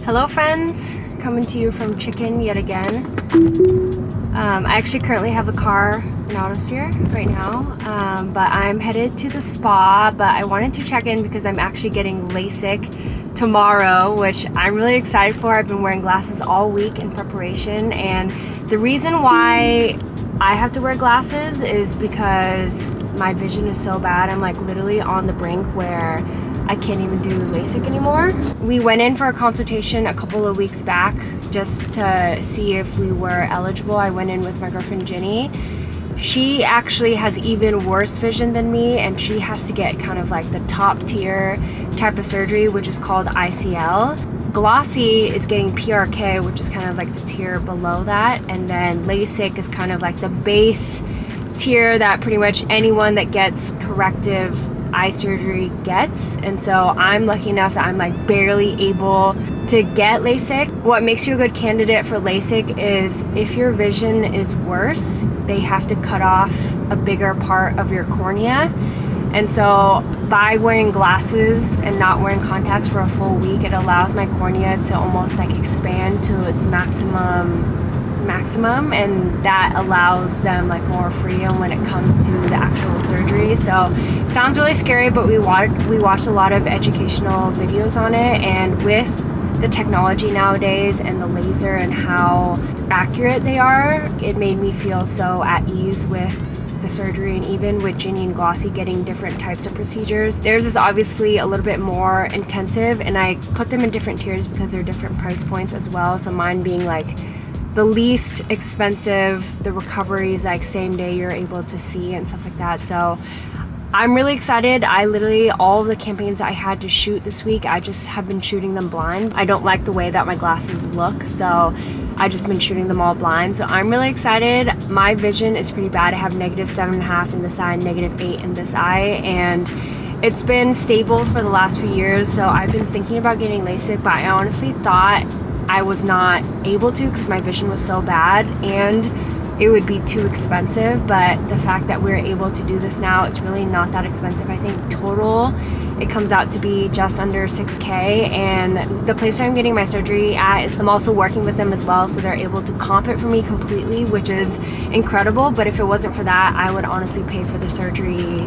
Hello friends, coming to you from Chicken yet again. I actually currently have a car in Autosphere right now, but I'm headed to the spa, but I wanted to check in because I'm actually getting LASIK tomorrow, which I'm really excited for. I've been wearing glasses all week in preparation, and the reason why I have to wear glasses is because my vision is so bad. I'm like literally on the brink where I can't even do LASIK anymore. We went in for a consultation a couple of weeks back just to see if we were eligible. I went in with my girlfriend Ginny. She actually has even worse vision than me, and she has to get kind of like the top tier type of surgery, which is called ICL. Glossy is getting PRK, which is kind of like the tier below that, and then LASIK is kind of like the base tier that pretty much anyone that gets corrective eye surgery gets. And so I'm lucky enough that I'm like barely able to get LASIK. What makes you a good candidate for LASIK is if your vision is worse, they have to cut off a bigger part of your cornea. And so by wearing glasses and not wearing contacts for a full week, it allows my cornea to almost like expand to its maximum, and that allows them like more freedom when it comes to the actual surgery. So it sounds really scary, but we watched a lot of educational videos on it, and with the technology nowadays and the laser and how accurate they are, it made me feel so at ease with the surgery. And even with Ginny and Glossy getting different types of procedures, theirs is obviously a little bit more intensive, and I put them in different tiers because they're different price points as well. So mine being like the least expensive, the recovery is like same day you're able to see and stuff like that. So I'm really excited. I literally, all of the campaigns I had to shoot this week, I just have been shooting them blind. I don't like the way that my glasses look, so I just been shooting them all blind. So I'm really excited. My vision is pretty bad. I have -7.5 in this eye, -8 in this eye, and it's been stable for the last few years. So I've been thinking about getting LASIK, but I honestly thought I was not able to because my vision was so bad and it would be too expensive. But the fact that we're able to do this now, it's really not that expensive. I think total it comes out to be just under 6K, and the place I'm getting my surgery at, I'm also working with them as well, so they're able to comp it for me completely, which is incredible. But if it wasn't for that, I would honestly pay for the surgery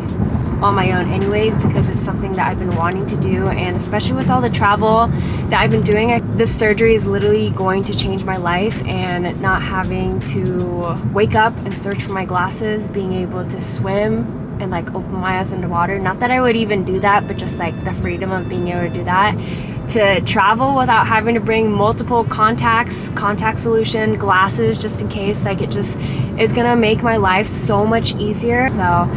on my own anyways, because it's something that I've been wanting to do. And especially with all the travel that I've been doing, this surgery is literally going to change my life, and not having to wake up and search for my glasses, being able to swim and like open my eyes into water. Not that I would even do that, but just like the freedom of being able to do that, to travel without having to bring multiple contacts, contact solution, glasses just in case. Like it just is gonna make my life so much easier. So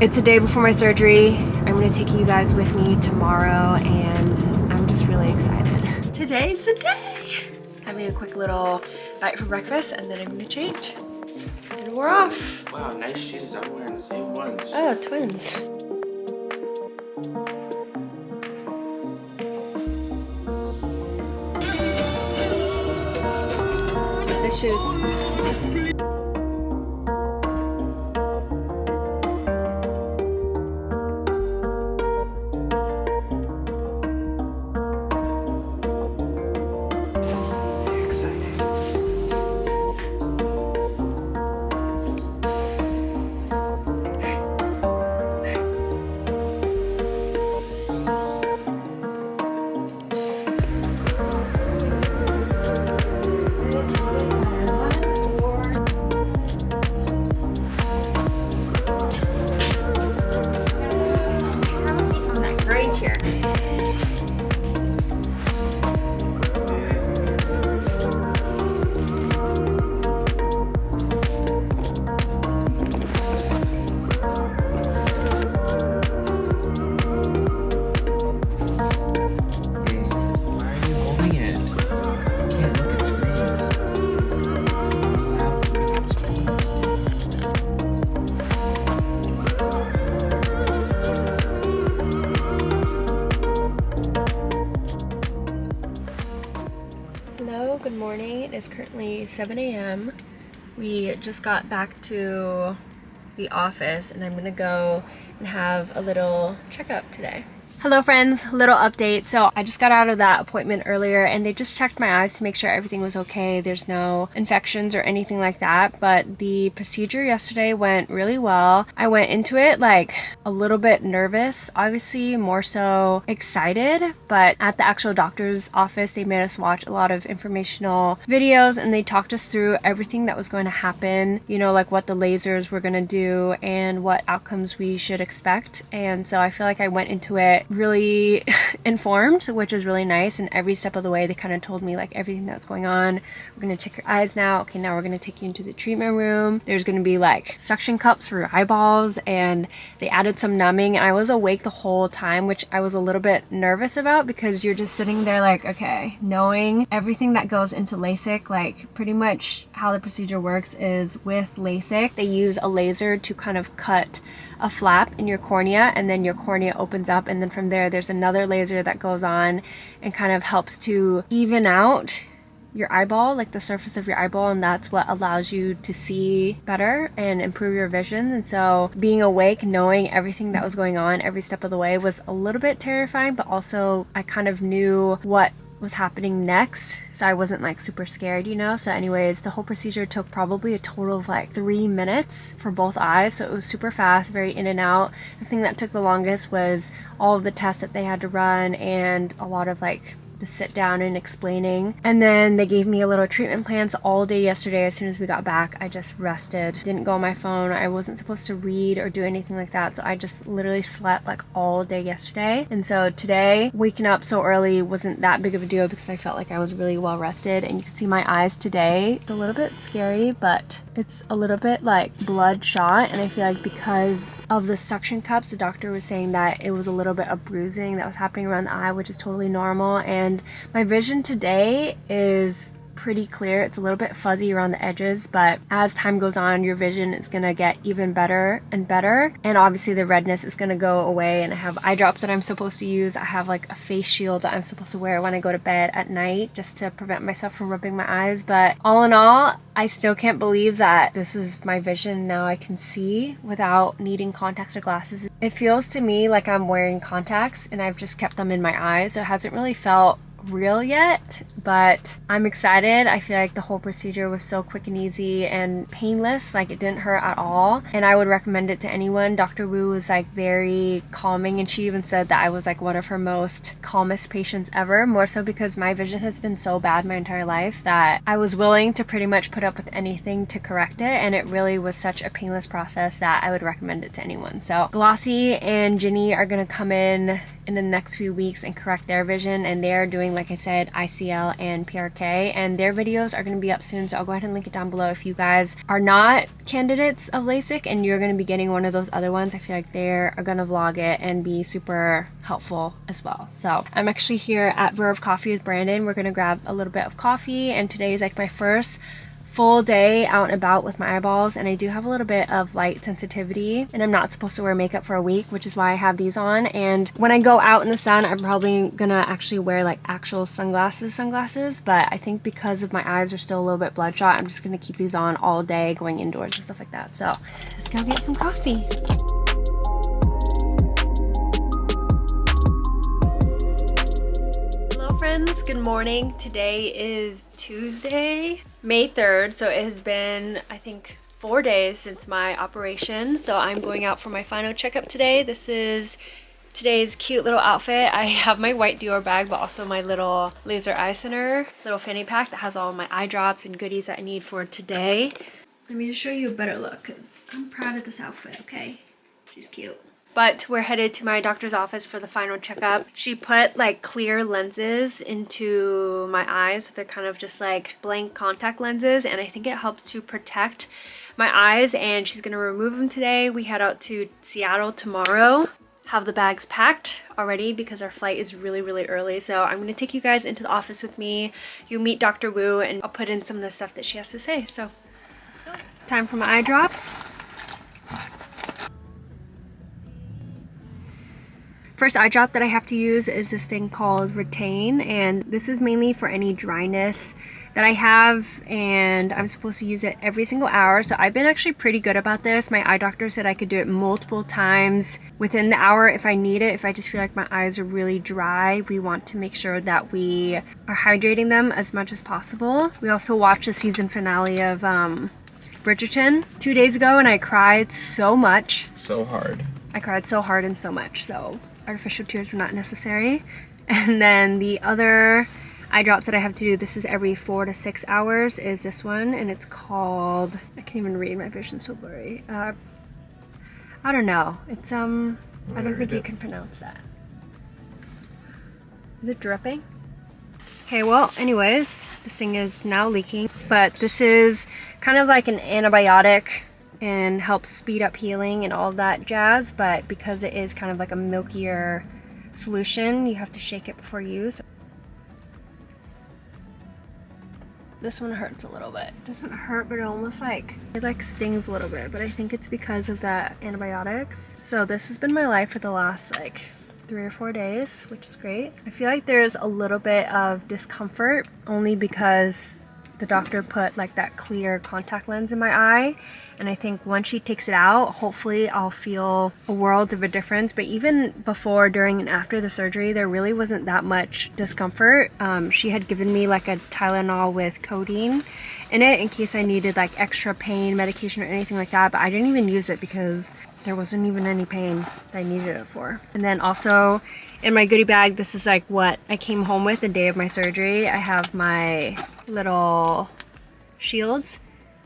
it's a day before my surgery. I'm gonna take you guys with me tomorrow, and I'm just really excited. Today's the day! Having a quick little bite for breakfast, and then I'm gonna change. And we're off. Wow, nice shoes. I'm wearing the same ones. Oh, twins. Nice shoes. Good morning. It is currently 7 a.m. We just got back to the office, and I'm gonna go and have a little checkup today. Hello friends, little update. So I just got out of that appointment earlier and they just checked my eyes to make sure everything was okay. There's no infections or anything like that, but the procedure yesterday went really well. I went into it like a little bit nervous, obviously more so excited, but at the actual doctor's office they made us watch a lot of informational videos and they talked us through everything that was going to happen, you know, like what the lasers were going to do and what outcomes we should expect. And so I feel like I went into it really informed, which is really nice, and every step of the way they kind of told me like everything that's going on. We're gonna check your eyes now. Okay, now we're gonna take you into the treatment room. There's gonna be like suction cups for your eyeballs, and they added some numbing, and I was awake the whole time, which I was a little bit nervous about because you're just sitting there like, okay, knowing everything that goes into LASIK. Like pretty much how the procedure works is with LASIK they use a laser to kind of cut a flap in your cornea, and then your cornea opens up, and then from there there's another laser that goes on and kind of helps to even out your eyeball, like the surface of your eyeball, and that's what allows you to see better and improve your vision. And so being awake, knowing everything that was going on every step of the way was a little bit terrifying, but also I kind of knew what was happening next, so I wasn't like super scared, you know. So anyways, the whole procedure took probably a total of like 3 minutes for both eyes, so it was super fast, very in and out. The thing that took the longest was all of the tests that they had to run and a lot of like the sit down and explaining. And then they gave me a little treatment plan. So all day yesterday, as soon as we got back, I just rested, didn't go on my phone. I wasn't supposed to read or do anything like that, so I just literally slept like all day yesterday. And so today, waking up so early wasn't that big of a deal because I felt like I was really well rested. And you can see my eyes today. It's a little bit scary, but it's a little bit like bloodshot, and I feel like because of the suction cups, the doctor was saying that it was a little bit of bruising that was happening around the eye, which is totally normal. And my vision today is pretty clear. It's a little bit fuzzy around the edges, but as time goes on, your vision is gonna get even better and better, and obviously the redness is gonna go away. And I have eye drops that I'm supposed to use. I have like a face shield that I'm supposed to wear when I go to bed at night just to prevent myself from rubbing my eyes. But all in all, I still can't believe that this is my vision now. I can see without needing contacts or glasses. It feels to me like I'm wearing contacts and I've just kept them in my eyes, so it hasn't really felt real yet, but I'm excited. I feel like the whole procedure was so quick and easy and painless, like it didn't hurt at all, and I would recommend it to anyone. Dr. Woo was like very calming, and she even said that I was like one of her most calmest patients ever, more so because my vision has been so bad my entire life that I was willing to pretty much put up with anything to correct it, and it really was such a painless process that I would recommend it to anyone. So Glossy and Ginny are gonna come in the next few weeks and correct their vision, and they're doing, like I said, ICL and PRK, and their videos are going to be up soon, so I'll go ahead and link it down below. If you guys are not candidates of LASIK and you're going to be getting one of those other ones, I feel like they are going to vlog it and be super helpful as well. So I'm actually here at Verve Coffee with Brandon. We're going to grab a little bit of coffee, and today is like my first full day out and about with my eyeballs, and I do have a little bit of light sensitivity, and I'm not supposed to wear makeup for a week, which is why I have these on. And when I go out in the sun, I'm probably gonna actually wear like actual sunglasses, but I think because of my eyes are still a little bit bloodshot, I'm just gonna keep these on all day going indoors and stuff like that. So let's go get some coffee. Friends, good morning. Today is Tuesday, May 3rd, so it has been, I think, 4 days since my operation. So I'm going out for my final checkup today. This is today's cute little outfit. I have my white Dior bag, but also my little laser eye center, little fanny pack that has all my eye drops and goodies that I need for today. Let me just show you a better look because I'm proud of this outfit, okay? She's cute. But we're headed to my doctor's office for the final checkup. She put like clear lenses into my eyes, so they're kind of just like blank contact lenses, and I think it helps to protect my eyes, and she's gonna remove them today. We head out to Seattle tomorrow. Have the bags packed already because our flight is really early. So I'm gonna take you guys into the office with me. You meet Dr. Woo, and I'll put in some of the stuff that she has to say. So it's time for my eye drops. First eye drop that I have to use is this thing called Retain, and this is mainly for any dryness that I have, and I'm supposed to use it every single hour. So I've been actually pretty good about this. My eye doctor said I could do it multiple times within the hour if I need it. If I just feel like my eyes are really dry, we want to make sure that we are hydrating them as much as possible. We also watched the season finale of Bridgerton 2 days ago, and I cried so much. So hard. I cried so hard and so much, so artificial tears were not necessary. And then the other eye drops that I have to do, this is every 4 to 6 hours, is this one, and it's called, I can't even read, my vision's so blurry. I don't know. It's I don't think you can pronounce that. Is it dripping? Okay, well, anyways, this thing is now leaking, but this is kind of like an antibiotic and helps speed up healing and all of that jazz, but because it is kind of like a milkier solution, you have to shake it before you use. This one hurts a little bit. It doesn't hurt, but it almost like stings a little bit, but I think it's because of that antibiotics. So this has been my life for the last like 3 or 4 days, which is great. I feel like there's a little bit of discomfort only because the doctor put like that clear contact lens in my eye, and I think once she takes it out, hopefully I'll feel a world of a difference. But even before, during, and after the surgery, there really wasn't that much discomfort. She had given me like a Tylenol with codeine in it in case I needed like extra pain medication or anything like that, but I didn't even use it because there wasn't even any pain that I needed it for. And then also in my goodie bag, this is like what I came home with the day of my surgery. I have my little shields.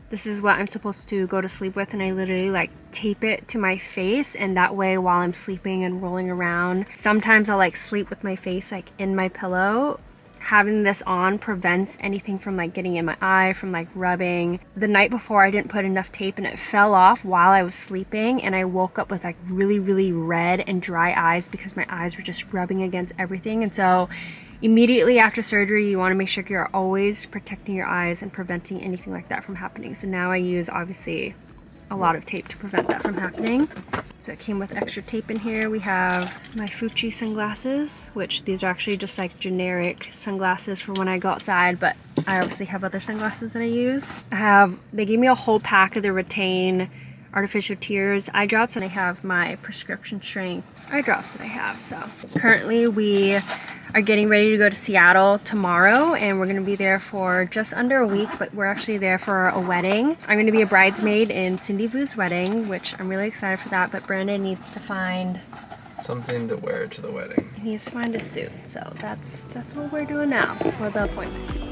This is what I'm supposed to go to sleep with, and I literally like tape it to my face, and that way while I'm sleeping and rolling around, sometimes I'll like sleep with my face like in my pillow. Having this on prevents anything from like getting in my eye, from like rubbing. The night before I didn't put enough tape and it fell off while I was sleeping, and I woke up with like really red and dry eyes because my eyes were just rubbing against everything. And so immediately after surgery, you want to make sure you're always protecting your eyes and preventing anything like that from happening. So now I use obviously a lot of tape to prevent that from happening. So it came with extra tape in here. We have my Fuji sunglasses, which these are actually just like generic sunglasses for when I go outside, but I obviously have other sunglasses that I use. They gave me a whole pack of the Retain artificial tears eye drops, and I have my prescription strength eye drops that I have. So currently we are getting ready to go to Seattle tomorrow, and we're going to be there for just under a week, but we're actually there for a wedding. I'm going to be a bridesmaid in Cindy Vu's wedding, which I'm really excited for that, but Brandon needs to find something to wear to the wedding. He needs to find a suit, so that's what we're doing now before the appointment.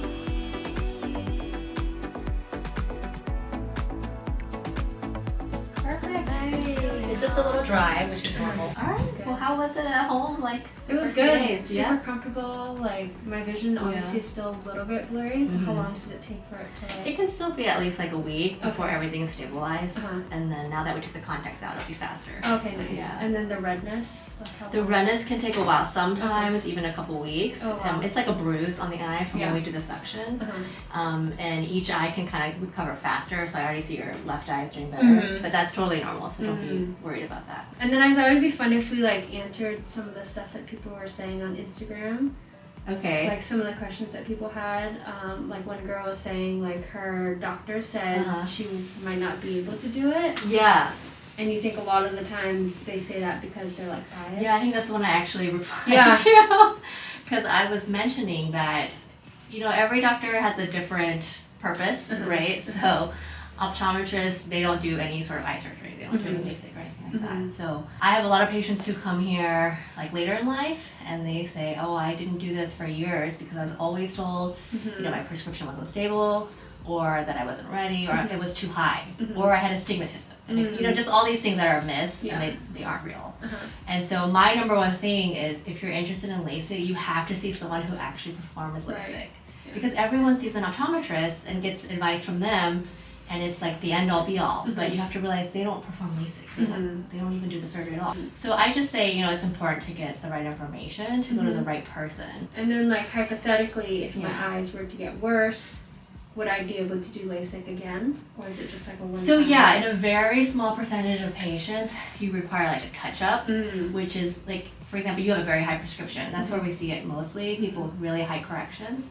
Perfect. Nice. It's just a little dry, which is normal. All right. Well, how was it at home? Like it was for 2 good. days? Super Yeah. comfortable. Like my vision obviously is still a little bit blurry. So how long does it take for it to? It can still be at least like a week before Okay. everything's stabilized, Uh-huh. and then now that we took the contacts out, it'll be faster. Okay, nice. Yeah. And then the redness. Like how The long? redness can take a while, sometimes even a couple weeks. Oh, wow. It's like a bruise on the eye from Yeah. when we do the suction. Uh-huh. And each eye can kind of recover faster, so I already see your left eye is doing better. Mhm. But that's totally normal, so don't be worried about that. And then I thought it'd be fun if we like answered some of the stuff that people were saying on Instagram. Okay. Like some of the questions that people had. Like one girl was saying like her doctor said she might not be able to do it. Yeah. And you think a lot of the times they say that because they're like biased? Yeah, I think that's when I actually replied Yeah. to. Because I was mentioning that, you know, every doctor has a different purpose, right? So optometrists, they don't do any sort of eye surgery. They don't do any LASIK or anything like that. So I have a lot of patients who come here like later in life and they say, oh, I didn't do this for years because I was always told, you know, my prescription wasn't stable, or that I wasn't ready, or it was too high, or I had astigmatism. And you know, just all these things that are myths, and they aren't real. And so my number one thing is, if you're interested in LASIK, you have to see someone who actually performs LASIK. Right. Because everyone sees an optometrist and gets advice from them, and it's like the end all be all. But you have to realize they don't perform LASIK. They don't even do the surgery at all. So I just say, you know, it's important to get the right information, to go to the right person. And then like hypothetically, if my eyes were to get worse, would I be able to do LASIK again, or is it just like a one-time? So yeah, in a very small percentage of patients, you require like a touch-up, which is like, for example, you have a very high prescription. That's where we see it mostly, people with really high corrections.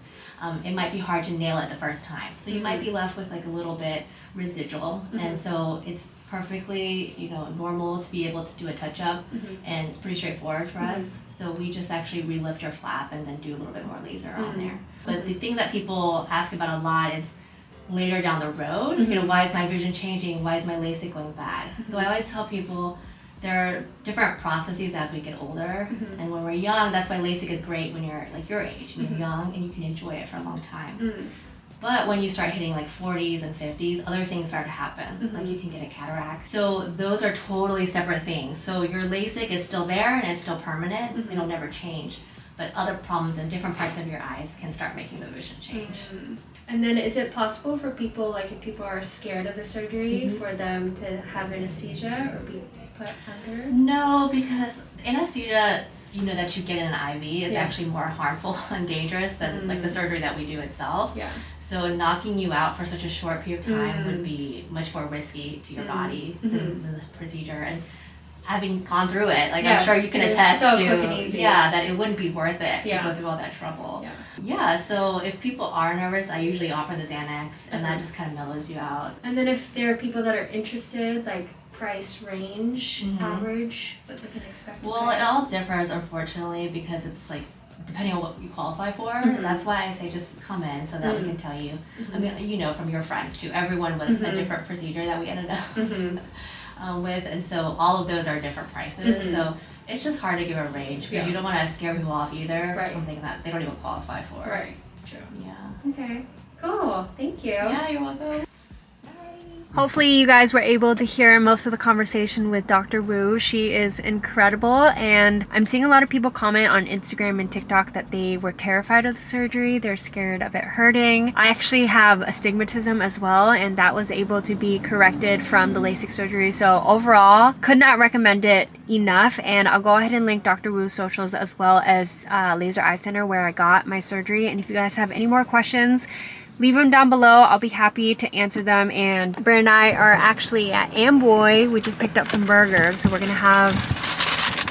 It might be hard to nail it the first time. So you might be left with like a little bit residual. And so it's perfectly, you know, normal to be able to do a touch-up, and it's pretty straightforward for us. So we just actually relift your flap and then do a little bit more laser on there. But the thing that people ask about a lot is later down the road, you know, why is my vision changing? Why is my LASIK going bad? So I always tell people there are different processes as we get older, and when we're young, that's why LASIK is great when you're like your age and you're young and you can enjoy it for a long time. But when you start hitting like 40s and 50s, other things start to happen. Like you can get a cataract. So those are totally separate things. So your LASIK is still there and it's still permanent. It'll never change. But other problems in different parts of your eyes can start making the vision change. And then is it possible for people, like if people are scared of the surgery, for them to have anesthesia or be put under? No, because anesthesia, you know, that you get in an IV is actually more harmful and dangerous than like the surgery that we do itself. So knocking you out for such a short period of time would be much more risky to your body than the procedure. And having gone through it, like I'm sure you can attest so to, quick and easy. that it wouldn't be worth it to go through all that trouble. So if people are nervous, I usually offer the Xanax, and that just kind of mellows you out. And then if there are people that are interested, like price range, average, what they can expect? Well, it all differs, unfortunately, because it's like depending on what you qualify for. That's why I say just come in so that we can tell you. I mean, you know, from your friends too, everyone was a different procedure that we ended up with, and so all of those are different prices. So it's just hard to give a range because you don't want to scare people off either for something that they don't even qualify for. Right. True. Yeah. Okay. Cool. Thank you. Yeah, you're welcome. Hopefully you guys were able to hear most of the conversation with Dr. Woo. She is incredible, and I'm seeing a lot of people comment on Instagram and TikTok that they were terrified of the surgery. They're scared of it hurting. I actually have astigmatism as well, and that was able to be corrected from the LASIK surgery. So overall, could not recommend it enough, and I'll go ahead and link Dr. Woo's socials as well as Laser Eye Center where I got my surgery. And if you guys have any more questions, leave them down below. I'll be happy to answer them. And Brandon and I are actually at Amboy. We just picked up some burgers, so we're gonna have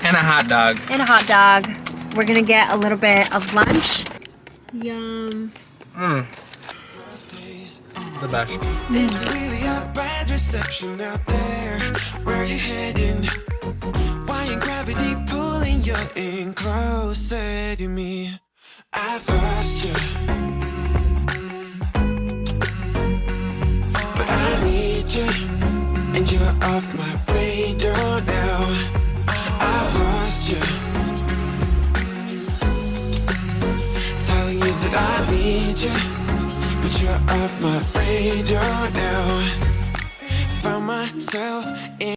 And a hot dog. and a hot dog. We're gonna get a little bit of lunch. Yum. The best. It's really a bad reception out there. Where you heading? Why ain't gravity pulling you in closer to me? I've lost you. And you're off my radar now. I've lost you. Telling you that I need you, but you're off my radar now. Found myself in